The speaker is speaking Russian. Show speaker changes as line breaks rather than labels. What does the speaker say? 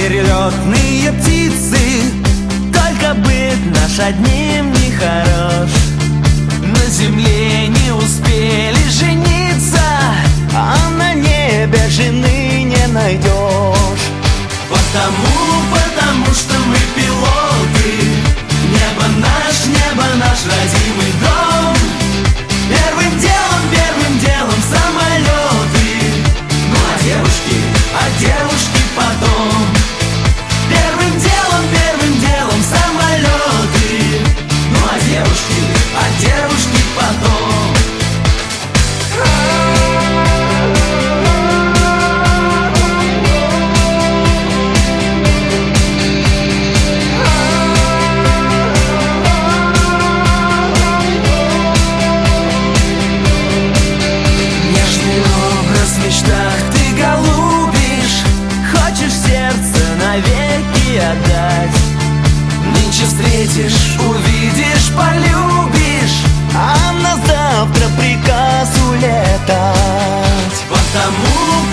перелетные птицы. Только быт наш одним не хорош. На земле не успели жениться, а на небе жены не найдешь. Потому что мы пилоты. Небо наш родимый дом. Первым делом самолеты. Ну а девушки потом. Первым делом самолеты. Ну а девушки потом. В мечтах ты голубишь, хочешь сердце навеки отдать. Нынче встретишь, увидишь, полюбишь, а на завтра приказ улетать. Потому